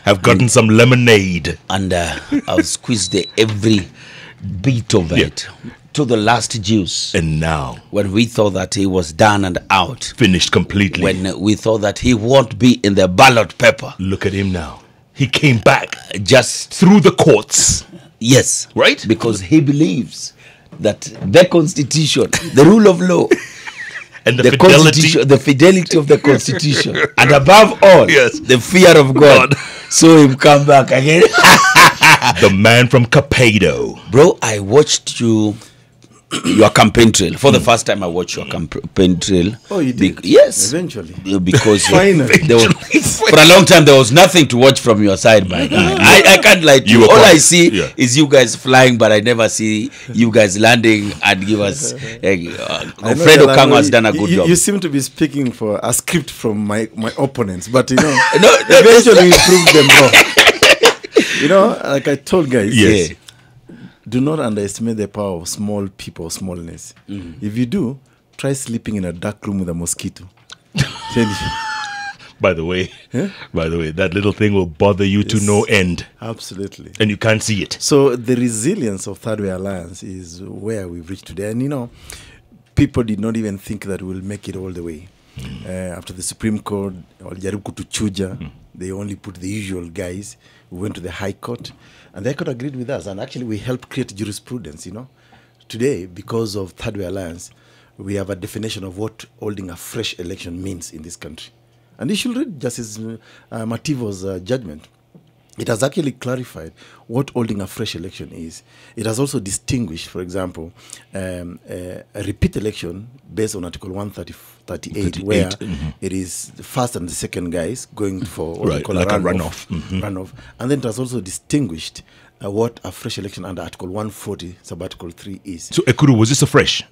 have gotten some lemonade. And I've squeezed every bit of it to the last juice. And now, when we thought that he was done and out, finished completely, when we thought that he won't be in the ballot paper, look at him now. He came back just through the courts. Yes, right? Because he believes that the Constitution, the rule of law, and the fidelity of the Constitution, and above all, the fear of God, saw him come back again. The man from Capado. Bro, I watched your campaign trail. For the first time, I watched your campaign trail. Oh, you did? Yes. Eventually. Because Finally. For a long time, there was nothing to watch from your side, my guy. I can't lie to you. All I see is you guys flying, but I never see you guys landing and give us... Fred Okango has done a good job. You seem to be speaking for a script from my opponents, but, eventually we proved them wrong. Like I told guys... Yes. Do not underestimate the power of small people, smallness. If you do, try sleeping in a dark room with a mosquito. By the way, that little thing will bother you to no end. Absolutely. And you can't see it. So the resilience of Third Way Alliance is where we've reached today. And, people did not even think that we'll make it all the way. After the Supreme Court, they only put the usual guys. We went to the High Court, and the High Court agreed with us. And actually, we helped create jurisprudence, Today, because of Third Way Alliance, we have a definition of what holding a fresh election means in this country. And you should read Justice Mativo's judgment. It has actually clarified what holding a fresh election is. It has also distinguished, for example, a repeat election based on Article 138, where it is the first and the second guys going for what we call like a runoff. Runoff. And then it has also distinguished what a fresh election under Article 140, sub-Article 3 is. So, Ekuru, was this a fresh?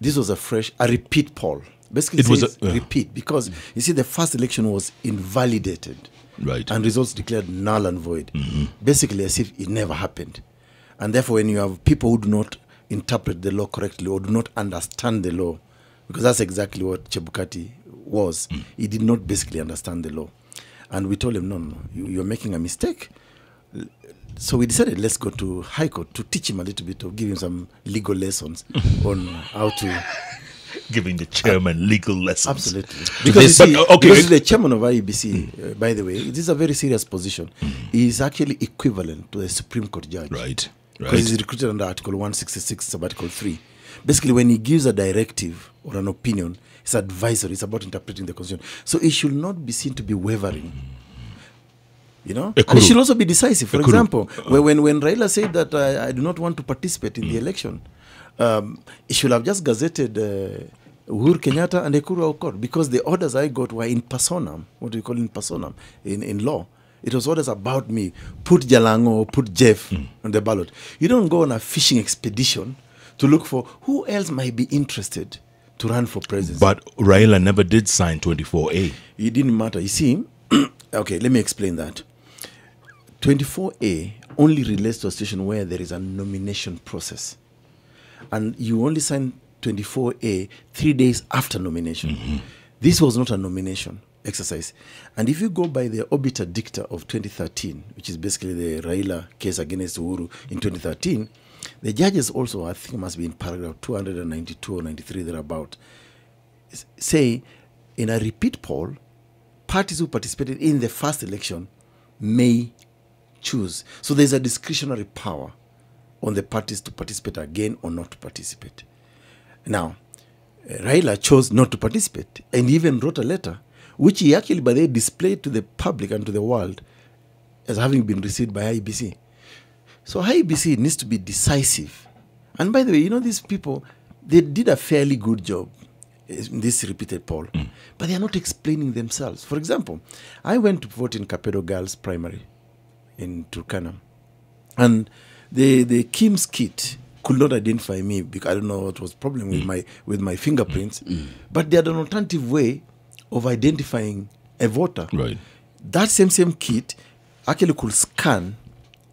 This was a repeat poll. Basically, it was a repeat because, you see, the first election was invalidated. Right. And results declared null and void. Basically as if it never happened. And therefore, when you have people who do not interpret the law correctly or do not understand the law, because that's exactly what Chebukati was, he did not basically understand the law. And we told him, no, you're making a mistake. So we decided, let's go to High Court to teach him a little bit, to give him some legal lessons on how to... Giving the chairman legal lessons. Absolutely. Because because the chairman of IEBC, by the way, this is a very serious position. He is actually equivalent to a Supreme Court judge. Right. Because he's recruited under Article 166, sub-Article 3. Basically, when he gives a directive or an opinion, it's advisory. It's about interpreting the Constitution. So it should not be seen to be wavering. And it should also be decisive. For example, when Raila said that I do not want to participate in the election, he should have just gazetted Uhuru Kenyatta and Ekuru Aukot, because the orders I got were in personam. What do you call in personam in law? It was orders about me. Put Jalango or put Jeff on the ballot. You don't go on a fishing expedition to look for who else might be interested to run for president. But Raila never did sign 24A. It didn't matter. You see, okay, let me explain that. 24A only relates to a situation where there is a nomination process. And you only sign 24A 3 days after nomination. This was not a nomination exercise. And if you go by the obiter dicta of 2013, which is basically the Raila case against Uhuru in 2013, the judges also, I think it must be in paragraph 292 or 93 thereabout, say in a repeat poll, parties who participated in the first election may choose. So there's a discretionary power on the parties to participate again or not to participate. Now, Raila chose not to participate and even wrote a letter, which he actually, by the way, displayed to the public and to the world as having been received by IEBC. So IEBC needs to be decisive. And by the way, these people, they did a fairly good job in this repeated poll, but they are not explaining themselves. For example, I went to vote in Capado Girls Primary in Turkana, and the Kim's kit could not identify me because I don't know what was the problem with my fingerprints, but they had an alternative way of identifying a voter. Right. That same kit actually could scan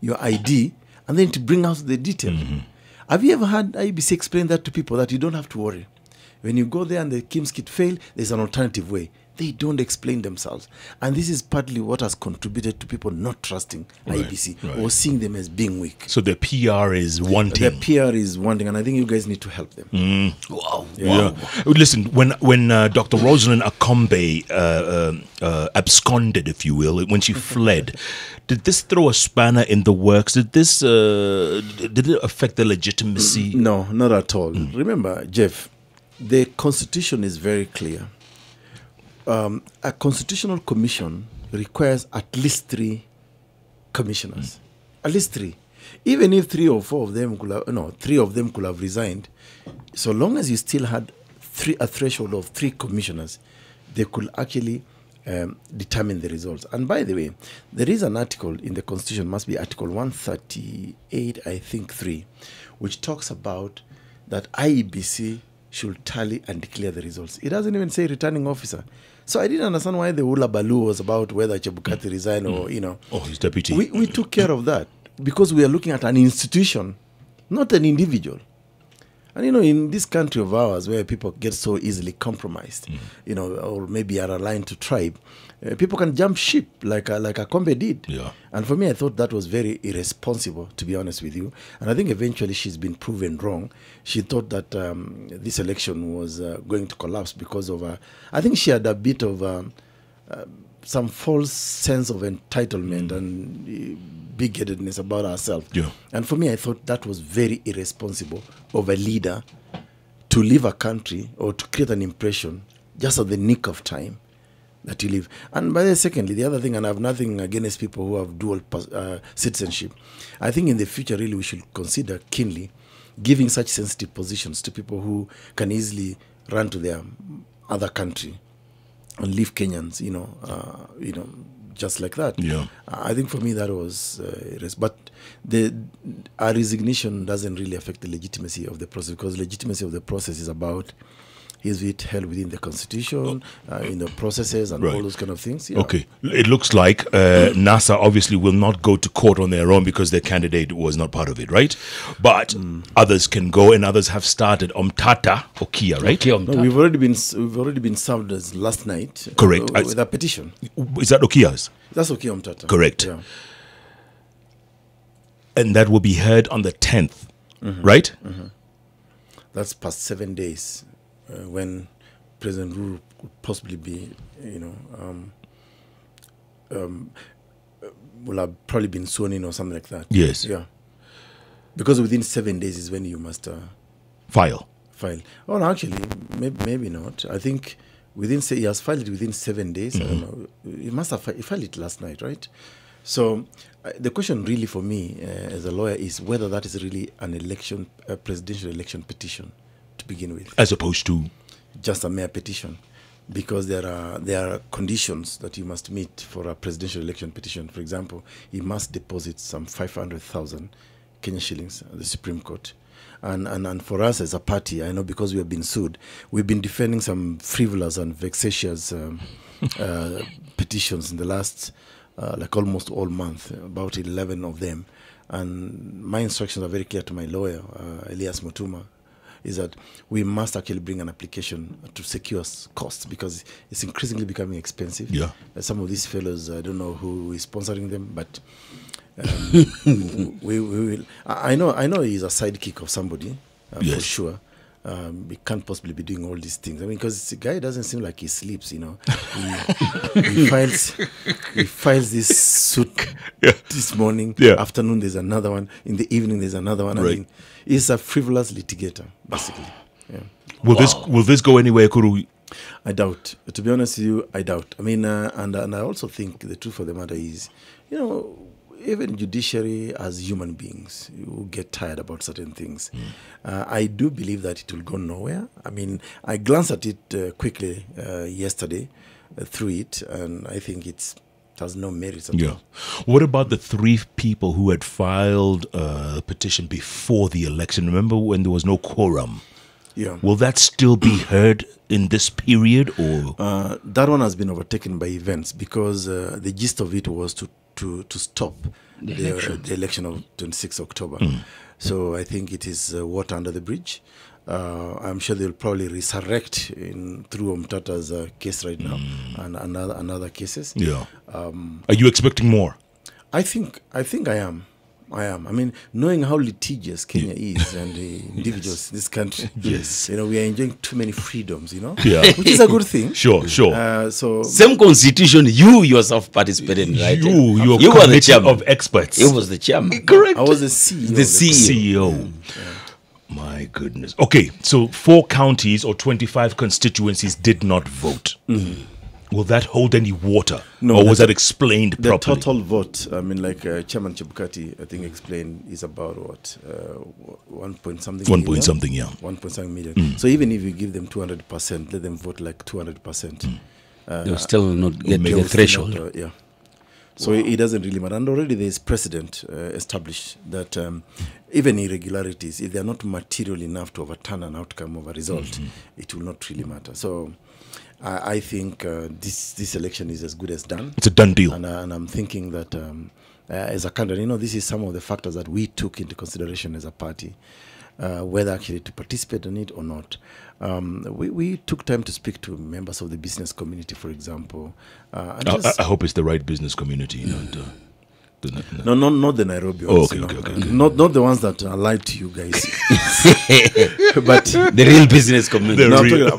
your ID and then to bring out the detail. Have you ever had IBC explain that to people, that you don't have to worry? When you go there and the Kim's kit fail, there's an alternative way. They don't explain themselves. And this is partly what has contributed to people not trusting IEBC or seeing them as being weak. So the PR is wanting. The PR is wanting, and I think you guys need to help them. Wow. Yeah. Listen, when Dr. Rosalind Akombe absconded, if you will, when she fled, did this throw a spanner in the works? Did it affect the legitimacy? No, not at all. Remember, Jeff, the Constitution is very clear. A constitutional commission requires at least 3 commissioners. At least 3. Even if 3 or 4 of them three of them could have resigned, so long as you still had a threshold of 3 commissioners, they could actually determine the results. And by the way, there is an article in the Constitution, must be Article 138, I think 3, which talks about that IEBC should tally and declare the results. It doesn't even say returning officer. So I didn't understand why the hula baloo was about whether Chebukati resigned or, his deputy. We took care of that because we are looking at an institution, not an individual. And, in this country of ours where people get so easily compromised, or maybe are aligned to tribe, people can jump ship like Akombe did. Yeah. And for me, I thought that was very irresponsible, to be honest with you. And I think eventually she's been proven wrong. She thought that this election was going to collapse because of, I think she had a bit of some false sense of entitlement and big-headedness about herself. Yeah. And for me, I thought that was very irresponsible of a leader to leave a country or to create an impression just at the nick of time that you leave. And by the secondly, the other thing, and I have nothing against people who have dual citizenship, I think in the future, really, we should consider keenly giving such sensitive positions to people who can easily run to their other country and leave Kenyans, just like that. Yeah. I think for me that was, but our resignation doesn't really affect the legitimacy of the process, because legitimacy of the process is about, is it held within the Constitution, in the processes and all those kind of things. Yeah. Okay. It looks like NASA obviously will not go to court on their own because their candidate was not part of it, right? But others can go, and others have started. Omtata Okia, right? No, we've already been served as last night. Correct. With a petition. Is that Okia's? That's Okia Omtata. Correct. Yeah. And that will be heard on the 10th, right? That's past 7 days. When President Ruru could possibly be, will have probably been sworn in or something like that. Yes. Yeah. Because within 7 days is when you must file. Oh, no, actually, maybe not. I think he has filed it within 7 days. I don't know. He must have filed it last night, right? So the question really for me as a lawyer is whether that is really a presidential election petition to begin with, as opposed to just a mere petition, because there are conditions that you must meet for a presidential election petition. For example, you must deposit some 500,000 Kenya shillings at the Supreme Court. And for us as a party, I know because we have been sued, we've been defending some frivolous and vexatious petitions in the last almost all month, about 11 of them. And my instructions are very clear to my lawyer, Elias Mutuma, is that we must actually bring an application to secure costs, because it's increasingly becoming expensive. Yeah. Some of these fellows, I don't know who is sponsoring them, but we will. I know he's a sidekick of somebody, for sure. He can't possibly be doing all these things. I mean, because the guy doesn't seem like he sleeps, He files this suit this morning. Yeah. Afternoon, there's another one. In the evening, there's another one. Right. I mean, he's a frivolous litigator, basically. Yeah. Will this go anywhere, Ekuru? I doubt. To be honest with you, I doubt. I mean, and I also think the truth of the matter is, even judiciary as human beings, you get tired about certain things. I do believe that it will go nowhere. I mean, I glanced at it quickly yesterday through it, and I think it has no merit at all. What about the 3 people who had filed a petition before the election? Remember when there was no quorum? Yeah. Will that still be heard in this period, or that one has been overtaken by events, because the gist of it was to stop the election of 26 October. So I think it is water under the bridge. I'm sure they'll probably resurrect through Omtata's case right now and other cases. Yeah. Are you expecting more? I think I am. I mean, knowing how litigious Kenya is and the individuals in this country, yes, we are enjoying too many freedoms, yeah, which is a good thing. Sure. So same constitution, you yourself participated in, right? You were the chairman of experts. It was the chairman. Correct. I was the CEO. The CEO. Yeah. My goodness. Okay, so 4 counties or 25 constituencies did not vote. Will that hold any water? No, or was that explained the properly? total vote, I mean, like Chairman Chebukati, I think, explained, is about what? 1 point something 1 million? point something, yeah. 1 point something million. So even if you give them 200%, let them vote like 200%. They'll still not get make the a threshold. Yeah. So it doesn't really matter. And already there is precedent established that even irregularities, if they are not material enough to overturn an outcome of a result, it will not really matter. So I think this election is as good as done. It's a done deal. And I'm thinking that as a country, this is some of the factors that we took into consideration as a party, whether actually to participate in it or not. We took time to speak to members of the business community, for example. I hope it's the right business community. No, not the Nairobi ones. Okay. Not the ones that lied to you guys. But the real business community.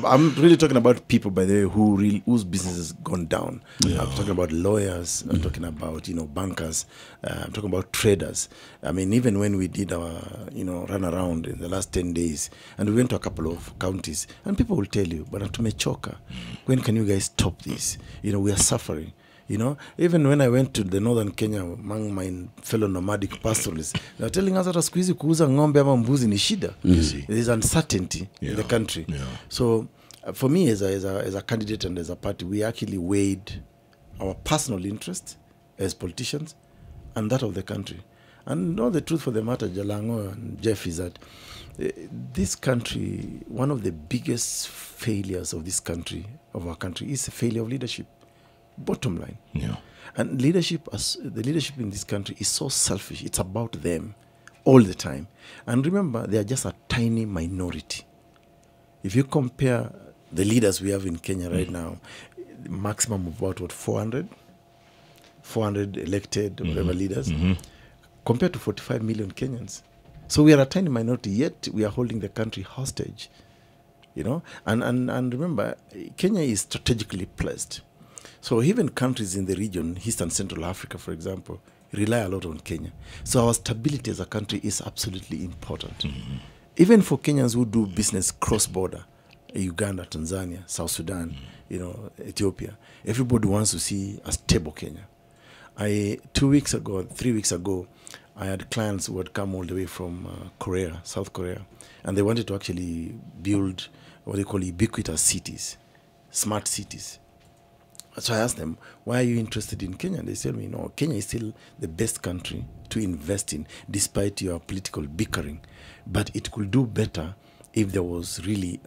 I'm really talking about people, by the way, whose business has gone down. Yeah. I'm talking about lawyers. I'm talking about bankers. I'm talking about traders. I mean, even when we did our run around in the last 10 days, and we went to a couple of counties, and people will tell you, "But tumechoka. When can you guys stop this? We are suffering." Even when I went to the northern Kenya among my fellow nomadic pastoralists, they were telling us that siku hizi kuuza ng'ombe ama mbuzi ni shida. There is uncertainty in the country. Yeah. So for me as a candidate and as a party, we actually weighed our personal interest as politicians and that of the country. And the truth for the matter, Jalango and Jeff, is that this country, one of the biggest failures of our country, is a failure of leadership. Bottom line. Yeah. And the leadership in this country is so selfish. It's about them all the time. And remember, they are just a tiny minority. If you compare the leaders we have in Kenya right now, maximum of about 400 elected whatever leaders, compared to 45 million Kenyans. So we are a tiny minority, yet we are holding the country hostage. And remember, Kenya is strategically placed. So even countries in the region, East and Central Africa, for example, rely a lot on Kenya. So our stability as a country is absolutely important. Even for Kenyans who do business cross-border, Uganda, Tanzania, South Sudan, Ethiopia, everybody wants to see a stable Kenya. 3 weeks ago, I had clients who had come all the way from South Korea, and they wanted to actually build what they call ubiquitous cities, smart cities. So I asked them, why are you interested in Kenya? They tell me, no, Kenya is still the best country to invest in, despite your political bickering. But it could do better if there was really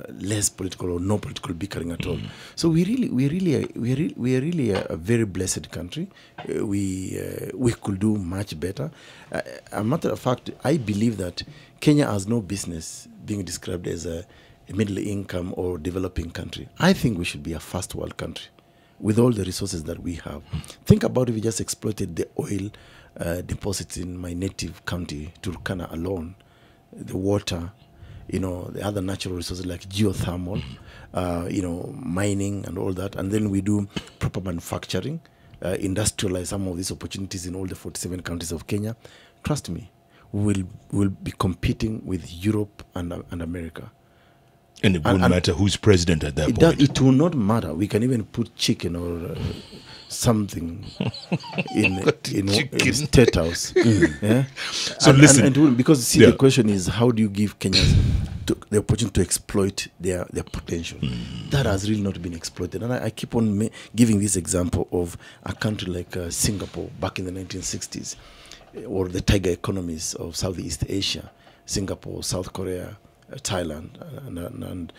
less political or no political bickering at all. So we are really a very blessed country. We could do much better. A matter of fact, I believe that Kenya has no business being described as a middle income or developing country. I think we should be a first world country with all the resources that we have. Think about if we just exploited the oil deposits in my native county, Turkana alone, the water, the other natural resources like geothermal, mining and all that. And then we do proper manufacturing, industrialize some of these opportunities in all the 47 counties of Kenya. Trust me, we'll be competing with Europe and America. And it wouldn't matter who's president at that point. It will not matter. We can even put chicken or something in State House. Yeah? So listen. Because the question is, how do you give Kenyans the opportunity to exploit their potential? That has really not been exploited. And I keep on giving this example of a country like Singapore back in the 1960s, or the tiger economies of Southeast Asia, Singapore, South Korea, Thailand and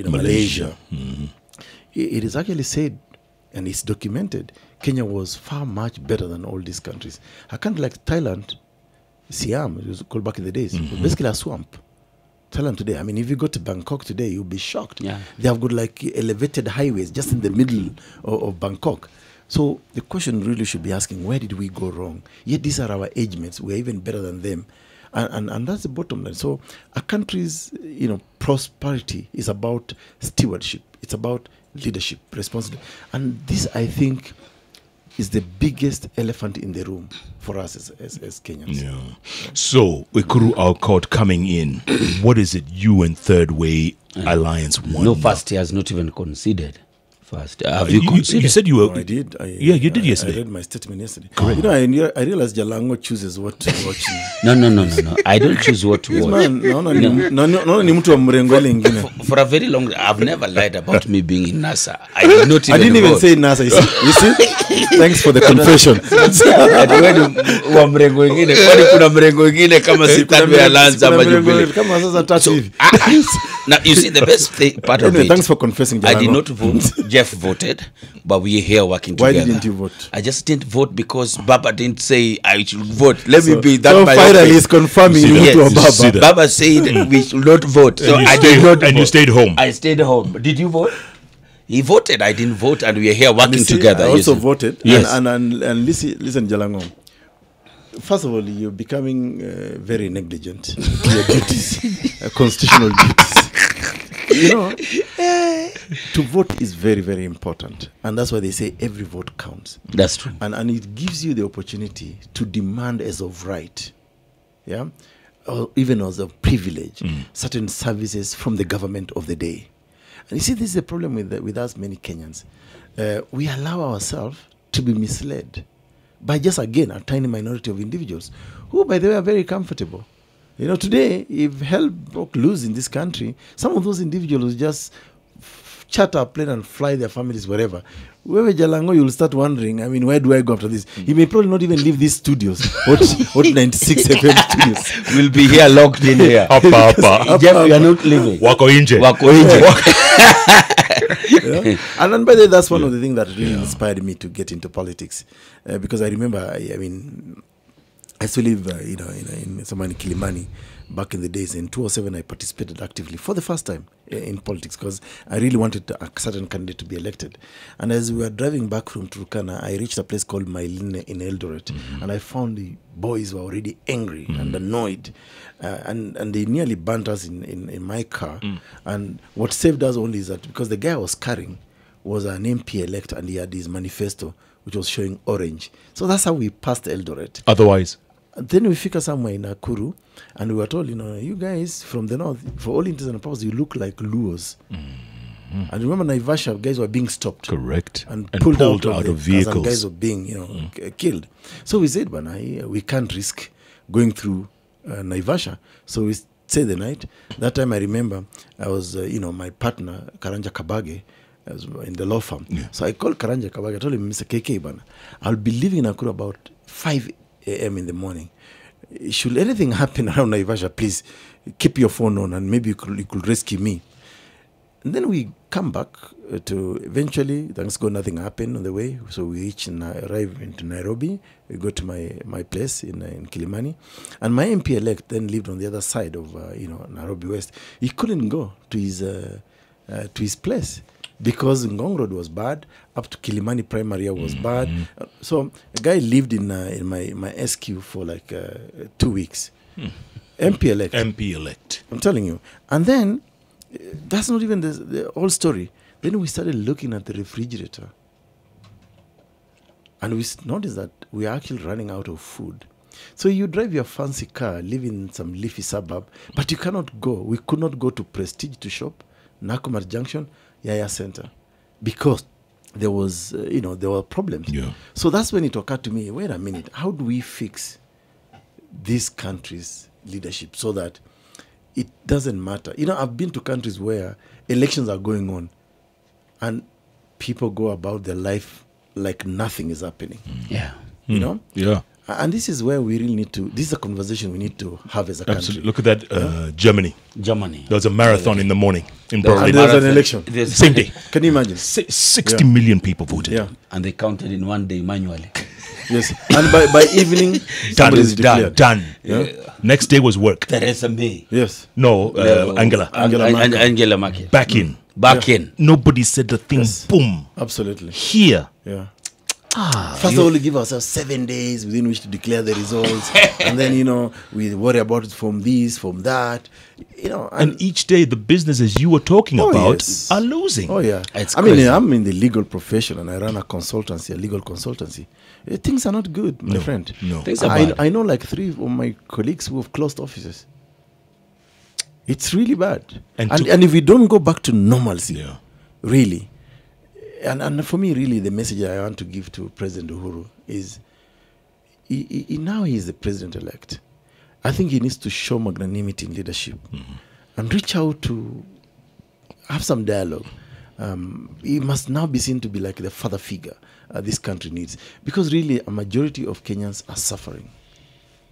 Malaysia. It is actually said, and it's documented, Kenya was far much better than all these countries. A country like Thailand, Siam, it was called back in the days, was basically a swamp. Tell them today. I mean, if you go to Bangkok today, you'll be shocked. Yeah. They have got like elevated highways just in the middle of Bangkok. So the question really should be asking, where did we go wrong? Yet these are our age mates. We're even better than them. And that's the bottom line. So a country's, prosperity is about stewardship. It's about leadership, responsibility. And this, I think, is the biggest elephant in the room for us as Kenyans. Yeah. So, Ekuru Aukot coming in, what is it you and Third Way Alliance want? No, first he has not even considered. First, have you considered? You said you were. No, I did. Yeah, you did yesterday. I read my statement yesterday. Correct. I realized Jalango chooses what to watch. No. I don't choose what to watch. For a very long, I've never lied about me being in NASA. I didn't even say NASA. You see? Thanks for the confession. Now you see the best part of it. Thanks for confessing. I did not vote. Jeff voted, but we're here working together. Why didn't you vote? I just didn't vote because Baba didn't say I should vote. Let me be that. So finally, he's confirming you to Baba. Baba said we should not vote. So I did not. And you stayed home. I stayed home. Did you vote? He voted. I didn't vote, and we are here working together. I also voted. Yes. And listen, Jalango. First of all, you're becoming very negligent to your duties, constitutional duties. To vote is very, very important. And that's why they say every vote counts. That's true. And it gives you the opportunity to demand as of right, or even as a privilege, certain services from the government of the day. And you see, this is the problem with us many Kenyans. We allow ourselves to be misled by just, again, a tiny minority of individuals who, by the way, are very comfortable. Today, if hell broke loose in this country, some of those individuals just charter a plane and fly their families wherever. Wherever Jalango, you'll start wondering, I mean, where do I go after this? He may probably not even leave these studios. What 96 FM studios? We'll be here locked in here. Jeff, you are not leaving. Wako inje. And then, by the way, that's one of the things that really inspired me to get into politics. Because I remember, I used to live, in somewhere in Kilimani back in the days. In 2007, I participated actively for the first time in politics because I really wanted a certain candidate to be elected. And as we were driving back from Turkana, I reached a place called Mailine in Eldoret, and I found the boys were already angry and annoyed, and they nearly burnt us in my car. And what saved us only is that because the guy I was carrying was an MP elect, and he had his manifesto which was showing orange. So that's how we passed Eldoret. Otherwise? Then we figure somewhere in Ekuru, and we were told, you guys from the north, for all intents and purposes, you look like Luos. And remember, Naivasha, guys were being stopped. Correct. And pulled out of vehicles. And guys were being, killed. So we said, we can't risk going through Naivasha. So we stayed the night. That time I remember, I was, my partner, Karanja Kabage, was in the law firm. Yeah. So I called Karanja Kabage. I told him, Mr. KK, I'll be leaving in Ekuru about 5 a.m. in the morning. Should anything happen around Naivasha, please keep your phone on and maybe you could rescue me. And then we come back to eventually, thanks God, nothing happened on the way. So we arrive into Nairobi. We go to my place in Kilimani. And my MP elect then lived on the other side of Nairobi West. He couldn't go to his place because Ngong Road was bad, up to Kilimani Primary was bad. So a guy lived in my SQ for like 2 weeks. MP elect. I'm telling you. And then, that's not even the whole story. Then we started looking at the refrigerator. And we noticed that we are actually running out of food. So you drive your fancy car, live in some leafy suburb, but you cannot go. We could not go to Prestige to shop, Nakumatt Junction, Yaya Center, because there was, there were problems. Yeah. So that's when it occurred to me, wait a minute, how do we fix this country's leadership so that it doesn't matter? I've been to countries where elections are going on and people go about their life like nothing is happening. Yeah. Yeah. And this is where we really need to, this is a conversation we need to have as a country. Absolutely. Look at that, Germany. There was a marathon in the morning in Berlin. And there was an election. Same day. Can you imagine? 60 million people voted. Yeah. And they counted in one day manually. Yes. And by evening, somebody is declared. Done. Yeah. Next day was work. Theresa May. Yes. No, Angela. Angela Merkel. Back in. Back in. Nobody said the thing. Yes. Boom. Absolutely. Here. Yeah. First of all, we give ourselves 7 days within which to declare the results, and then we worry about it from this, from that, and each day the businesses you were talking about yes. are losing. Oh yeah, I mean, I'm in the legal profession and I run a legal consultancy. Things are not good, my friend. No, things are bad. I know like 3 of my colleagues who have closed offices. It's really bad, and if we don't go back to normalcy, really. And for me, really, the message I want to give to President Uhuru is, now he is the president-elect. I think he needs to show magnanimity in leadership and reach out to have some dialogue. He must now be seen to be like the father figure this country needs. Because really, a majority of Kenyans are suffering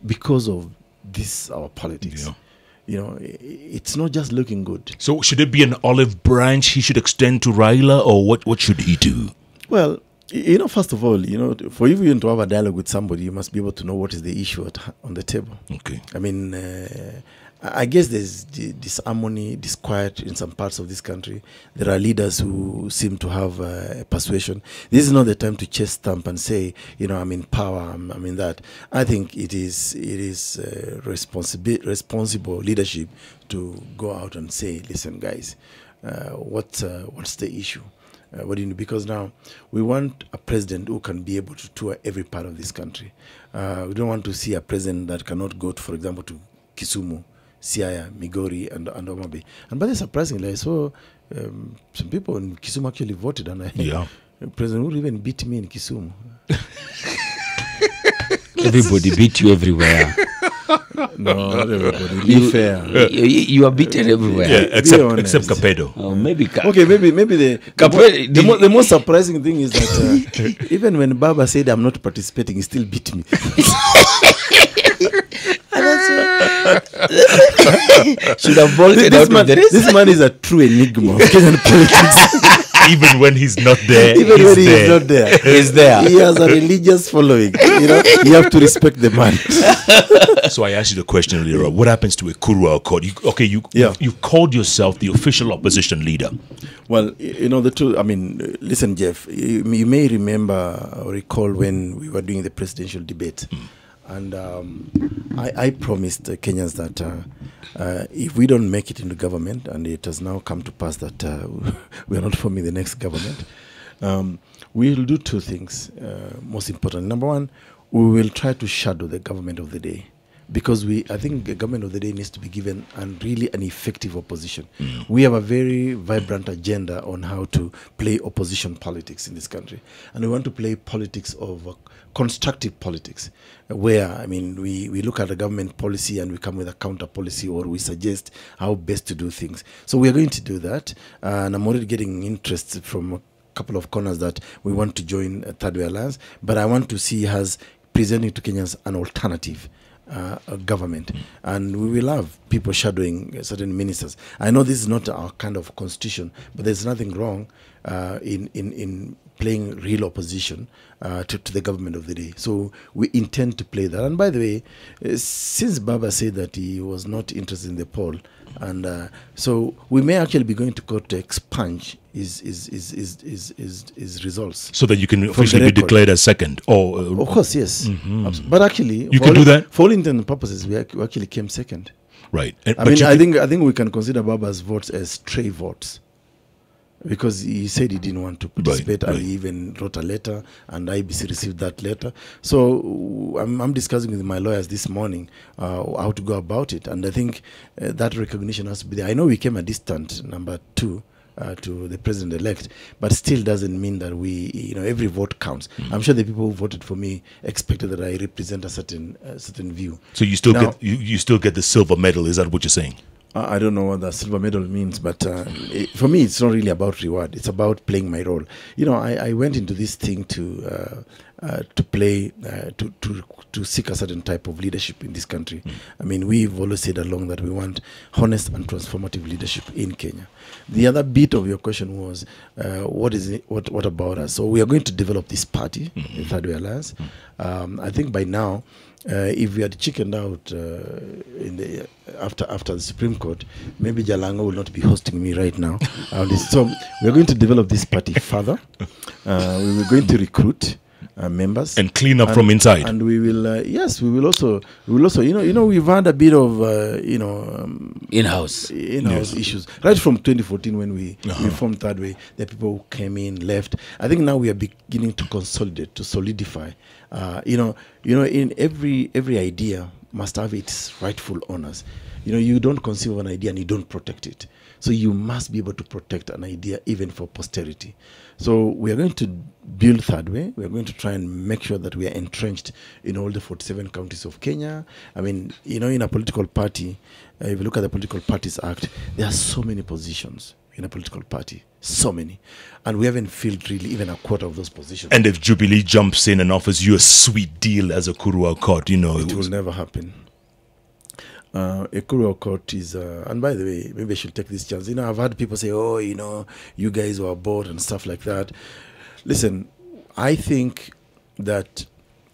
because of this, our politics. Yeah. It's not just looking good. So should it be an olive branch he should extend to Raila, or what should he do? Well, first of all, for you to have a dialogue with somebody, you must be able to know what is the issue on the table. Okay. I mean, I guess there's disharmony, disquiet in some parts of this country. There are leaders who seem to have persuasion. This is not the time to chest stamp and say, I'm in power, I'm in that. I think it is responsible leadership to go out and say, listen, guys, what's the issue? What do you do? Because now we want a president who can be able to tour every part of this country. We don't want to see a president that cannot go, for example, to Kisumu, Siaya, Migori, and Akombe. And but surprisingly, I saw some people in Kisumu actually voted, and President would even beat me in Kisumu. Everybody beat you everywhere. No, not everybody. Be fair. You are beaten everywhere. Yeah, except Capedo. Oh, maybe. Maybe the most surprising thing is that even when Baba said I'm not participating, he still beat me. Should have bolted out of the race. This man is a true enigma of Kenyan politics. Even when he's not there, he's not there. He's there. He has a religious following. You have to respect the man. So I asked you the question earlier. What happens to Ekuru Aukot? You called yourself the official opposition leader. Well, the two. I mean, listen, Jeff. You may remember or recall when we were doing the presidential debate. And I promised Kenyans that if we don't make it into government, and it has now come to pass that we are not forming the next government, we will do two things, most important. Number one, we will try to shadow the government of the day. Because I think the government of the day needs to be given really an effective opposition. We have a very vibrant agenda on how to play opposition politics in this country. And we want to play politics of constructive politics, where, we look at the government policy and we come with a counter policy, or we suggest how best to do things. So we are going to do that. And I'm already getting interest from a couple of corners that we want to join a Third Way Alliance. But I want to see us presenting to Kenyans an alternative government, and we will have people shadowing certain ministers. I know this is not our kind of constitution, but there's nothing wrong in playing real opposition to the government of the day. So we intend to play that. And by the way, since Baba said that he was not interested in the poll, and so we may actually be going to court to expunge his results, so that you can officially be declared as second. Of course, yes. But actually, you can do that for all intents and purposes. We actually came second. Right. I think we can consider Baba's votes as stray votes, because he said he didn't want to participate, and he even wrote a letter, and IBC received that letter. So I'm discussing with my lawyers this morning how to go about it, and I think that recognition has to be there. I know we came a distant number 2 to the president-elect, but still doesn't mean that every vote counts. I'm sure the people who voted for me expected that I represent a certain view. So you still get the silver medal. Is that what you're saying? I don't know what the silver medal means, but for me, it's not really about reward. It's about playing my role. You know, I went into this thing to play, to seek a certain type of leadership in this country. I mean, we've always said along that we want honest and transformative leadership in Kenya. The other bit of your question was, what is it? What about us? So we are going to develop this party, the Third Way Alliance. I think by now, if we had chickened out after the Supreme Court, maybe Jalango will not be hosting me right now. So we're going to develop this party further. We're going to recruit members and clean up from inside. And we will, yes, we will also. We've had a bit of, in-house issues right from 2014 when we formed Third Way. The people who came in, left. I think now we are beginning to consolidate, to solidify. In every idea must have its rightful owners. You don't conceive of an idea and you don't protect it. So you must be able to protect an idea even for posterity. So we are going to build Third Way. We are going to try and make sure that we are entrenched in all the 47 counties of Kenya. I mean, in a political party, if you look at the Political Parties Act, there are so many positions in a political party. So many. And we haven't filled really even a quarter of those positions. And if Jubilee jumps in and offers you a sweet deal as Ekuru Aukot, it will never happen. Ekuru Aukot is, and by the way, maybe I should take this chance. I've had people say, oh, you guys were bought and stuff like that. Listen, I think that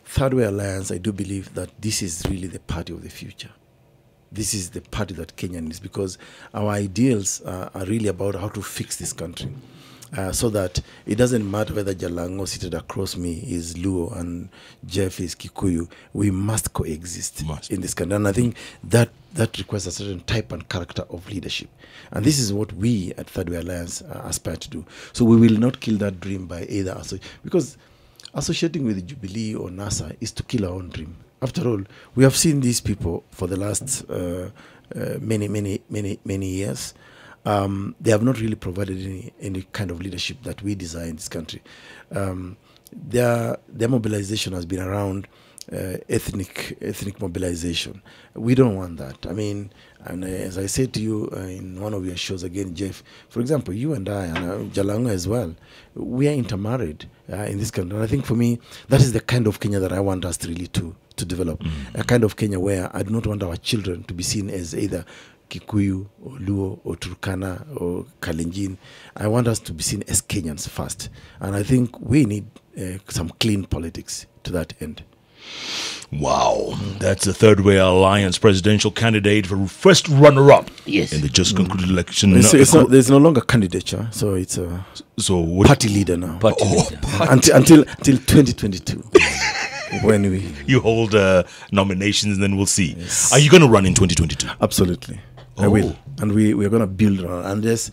Third Way Alliance, I do believe that this is really the party of the future. This is the party that Kenya needs, because our ideals are really about how to fix this country. So that it doesn't matter whether Jalango seated across me is Luo and Jeff is Kikuyu. We must coexist in this country. And I think that requires a certain type and character of leadership. And this is what we at Third Way Alliance aspire to do. So we will not kill that dream by either. Because associating with Jubilee or NASA is to kill our own dream. After all, we have seen these people for the last many years. They have not really provided any kind of leadership that we desire in this country. Their mobilization has been around ethnic mobilization. We don't want that. I mean, and as I said to you in one of your shows again, Jeff, for example, you and I, and Jalango as well, we are intermarried in this country. And I think for me, that is the kind of Kenya that I want us really to develop. A kind of Kenya where I do not want our children to be seen as either Kikuyu or Luo or Turkana or Kalenjin. I want us to be seen as Kenyans first. And I think we need some clean politics to that end. Wow. That's the Third Way Alliance presidential candidate for first runner-up in the just concluded election. There's no longer candidature, so it's a party leader now. Until 2022. When you hold nominations, and then we'll see. Yes. Are you going to run in 2022? Absolutely. I will. And we are going to build around, unless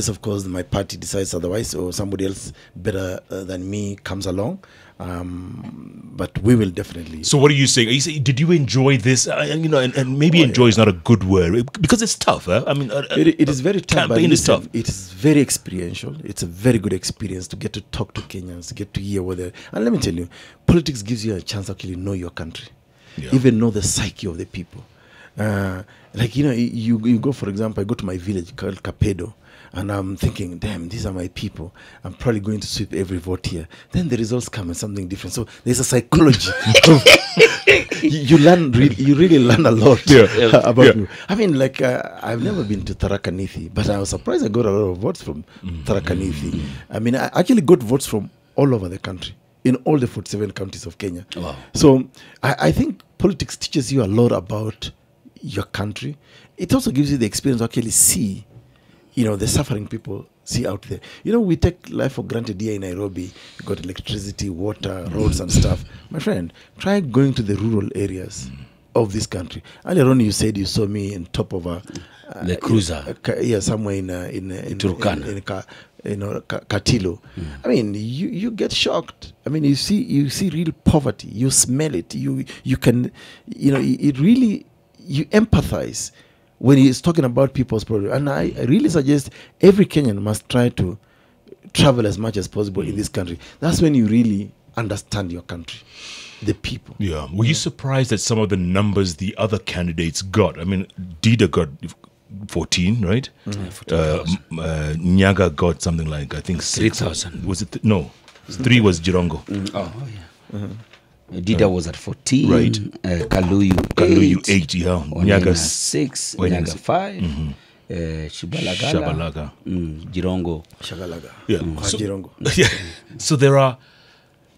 of course my party decides otherwise, or somebody else better than me comes along. But we will definitely. So what are you saying? Are you saying, did you enjoy this? And maybe enjoy is not a good word, because it's tough. I mean, it is very tough. Campaign is tough. It is very experiential. It's a very good experience to get to talk to Kenyans, get to hear what they're. And let me tell you, politics gives you a chance to actually know your country, even know the psyche of the people. You go, for example, I go to my village called Kapedo, and I'm thinking, damn, these are my people. I'm probably going to sweep every vote here. Then the results come and something different. So there's a psychology. You really learn a lot about you. I mean, I've never been to Tharaka Nithi, but I was surprised I got a lot of votes from Tharaka Nithi. I mean, I actually got votes from all over the country, in all the 47 counties of Kenya. Wow. So I think politics teaches you a lot about your country. It also gives you the experience to actually see, the suffering people see out there. We take life for granted here in Nairobi. You got electricity, water, roads and stuff. My friend, try going to the rural areas of this country. Earlier on, you said you saw me on top of the cruiser. Somewhere in Turkana. Katilo. I mean, you get shocked. I mean, you see real poverty. You smell it. You can, it really, you empathize when he's talking about people's problems. And I really suggest every Kenyan must try to travel as much as possible in this country. That's when you really understand your country, the people. Yeah. Were you surprised at some of the numbers the other candidates got? I mean, Dida got 14, right? Nyaga got something like, I think, 3,000. Was it? No. 3 was Jirongo. Oh, yeah. Dida was at 14. Right. Kaluyu 8, yeah. Nyaga 6. Nyaga Nyaga 5. Shibalagala. Jirongo. Shagalaga. Yeah. So, Jirongo. Yeah. So there are,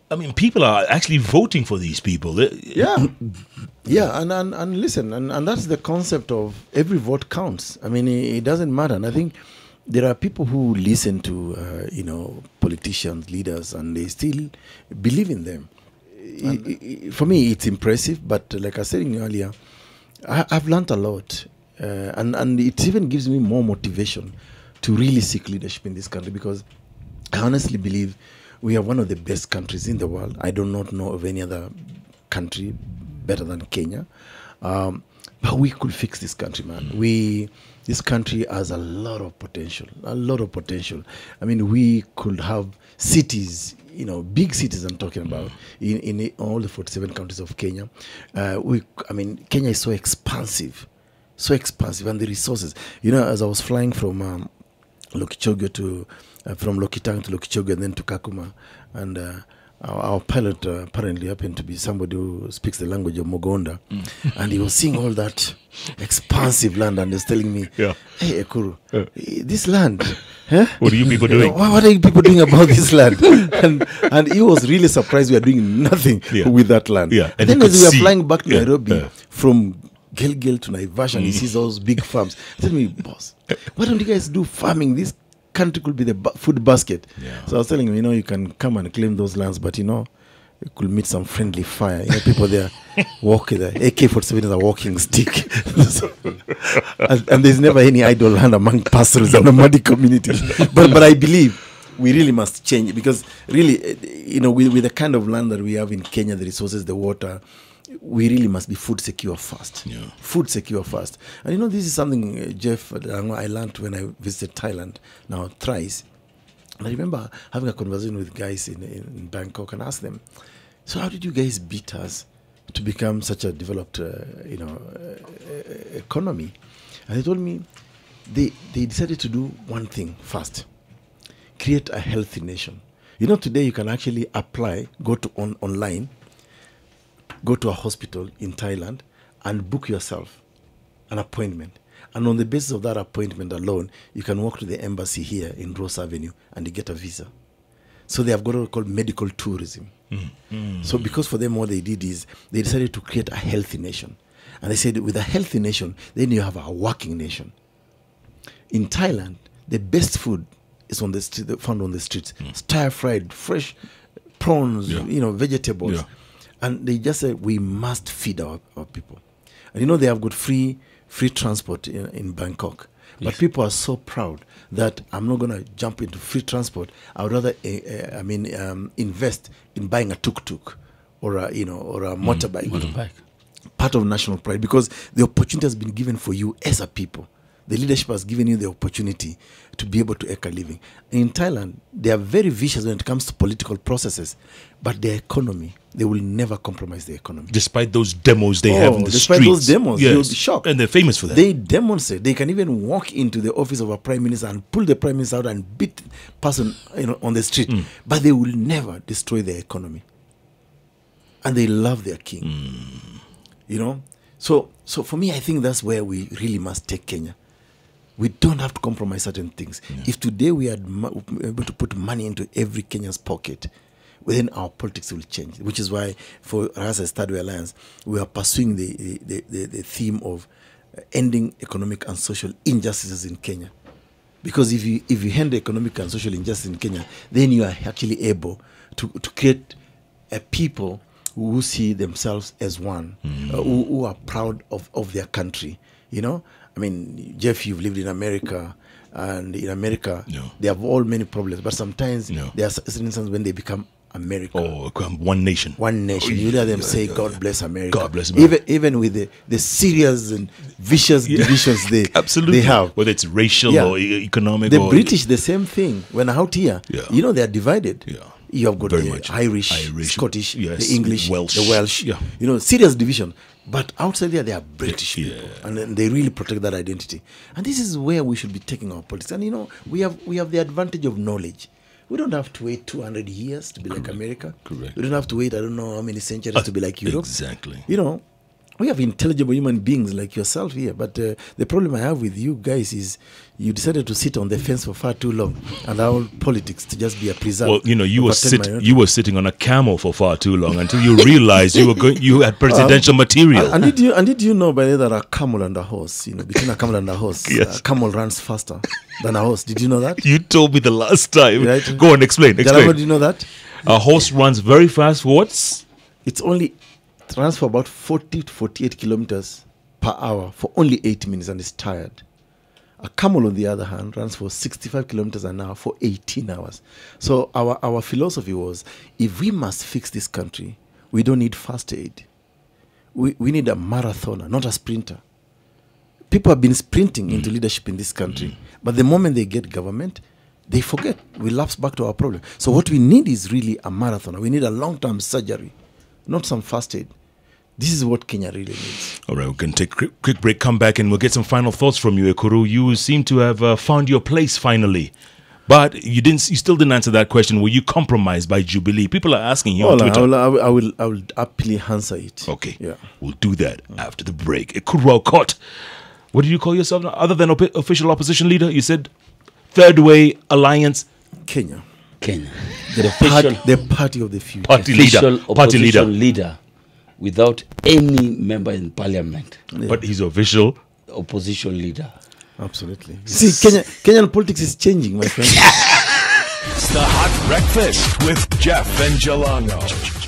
I mean, people are actually voting for these people. Yeah. Yeah, and listen, and that's the concept of every vote counts. I mean, it doesn't matter. And I think there are people who listen to, politicians, leaders, and they still believe in them. For me, it's impressive, but like I was saying earlier, I've learned a lot. And it even gives me more motivation to really seek leadership in this country, because I honestly believe we are one of the best countries in the world. I do not know of any other country better than Kenya. But we could fix this country, man. This country has a lot of potential, I mean, we could have cities, big cities I'm talking about, in all the 47 counties of Kenya. Kenya is so expansive, and the resources. As I was flying from Lokichogyo from Lokitang to Lokichogyo and then to Kakuma, and our pilot apparently happened to be somebody who speaks the language of Mogonda, and he was seeing all that expansive land, and he's telling me, hey Ekuru, this land, what are you people doing? What are you people doing about this land? and he was really surprised we are doing nothing with that land. And then as we were flying back to Nairobi from Gilgil to Naivasha, and he sees those big farms. He said to me, boss, why don't you guys do farming? This country could be the food basket. So I was telling him, you can come and claim those lands, but you could meet some friendly fire. People there walking, the AK-47 is a walking stick. and there's never any idle land among pastors and nomadic communities. But I believe we really must change, because really, with the kind of land that we have in Kenya, the resources, the water, we really must be food secure first. Food secure first. And this is something, Jeff, I learned when I visited Thailand now thrice. And I remember having a conversation with guys in Bangkok and asked them, so how did you guys beat us to become such a developed economy? And they told me they decided to do one thing first: create a healthy nation. Today you can actually apply, go to online, go to a hospital in Thailand and book yourself an appointment. And on the basis of that appointment alone, you can walk to the embassy here in Rose Avenue and you get a visa. So they have got what called medical tourism. So because for them what they did is they decided to create a healthy nation. And they said with a healthy nation, then you have a working nation. In Thailand, the best food is on the street, found on the streets. Stir-fried, fresh prawns, vegetables. And they just said, we must feed our people. And they have got free transport in Bangkok. But people are so proud that I'm not going to jump into free transport. I would rather, invest in buying a tuk-tuk or a motorbike. Part of national pride, because the opportunity has been given for you as a people. The leadership has given you the opportunity to be able to make a living. In Thailand, they are very vicious when it comes to political processes, but their economy, they will never compromise the economy. Despite those demos they have in the streets. Despite those demos, you'll be shocked. And they're famous for that. They demonstrate. They can even walk into the office of a prime minister and pull the prime minister out and beat person on the street. But they will never destroy their economy. And they love their king. So for me, I think that's where we really must take Kenya. We don't have to compromise certain things. If today we are able to put money into every Kenyan's pocket, then our politics will change. Which is why, for us as Third Way Alliance, we are pursuing the theme of ending economic and social injustices in Kenya. Because if you end economic and social injustice in Kenya, then you are actually able to create a people who see themselves as one, who are proud of their country. I mean, Jeff, you've lived in America, and in America, they have all many problems. But sometimes there are certain instances when they become America. One nation. One nation. You hear them say, God bless America. God bless America. Even with the serious and vicious divisions they have. Whether it's racial or economic. The British, the same thing. When out here, they are divided. You have got Very the much. Irish, Scottish, yes, the English, Welsh. the Welsh. Yeah. You know, serious division. But outside there, they are British Yeah. people, and then they really protect that identity. And this is where we should be taking our politics. And you know, we have the advantage of knowledge. We don't have to wait 200 years to be like America. Correct. We don't have to wait, I don't know how many centuries to be like Europe. Exactly. You know, we have intelligible human beings like yourself here. But the problem I have with you guys is you decided to sit on the fence for far too long and allow politics to just be a preserve. Well, you know, you minority. were sitting on a camel for far too long until you realized you had presidential material. And did you know by the way that a camel and a horse, you know, between a camel and a horse, Yes. a camel runs faster than a horse. Did you know that? You told me the last time. Right. Go on, explain. Jalabo, did you know that? A horse runs very fast. What? It runs for about 40 to 48 kilometers per hour for only 8 minutes and is tired. A camel, on the other hand, runs for 65 kilometers an hour for 18 hours. So our philosophy was, if we must fix this country, we don't need fast aid. We need a marathoner, not a sprinter. People have been sprinting into leadership in this country, but the moment they get government, they forget. We lapse back to our problem. So what we need is really a marathoner. We need a long-term surgery, not some fast aid. This is what Kenya really needs. All right, we're going to take a quick break, come back, and we'll get some final thoughts from you, Ekuru. You seem to have found your place finally. But you still didn't answer that question. Were you compromised by Jubilee? People are asking you on Twitter. I will happily answer it. Okay. Yeah. We'll do that after the break. Ekuru Aukot. What did you call yourself now? Other than official opposition leader? You said Third Way Alliance. Kenya. The party of the future. Party official leader. Party leader. leader without any member in parliament. Yeah. But he's official. Opposition leader. Absolutely. See, Kenyan politics is changing, my friend. It's the Hot Breakfast with Jeff and Jalango.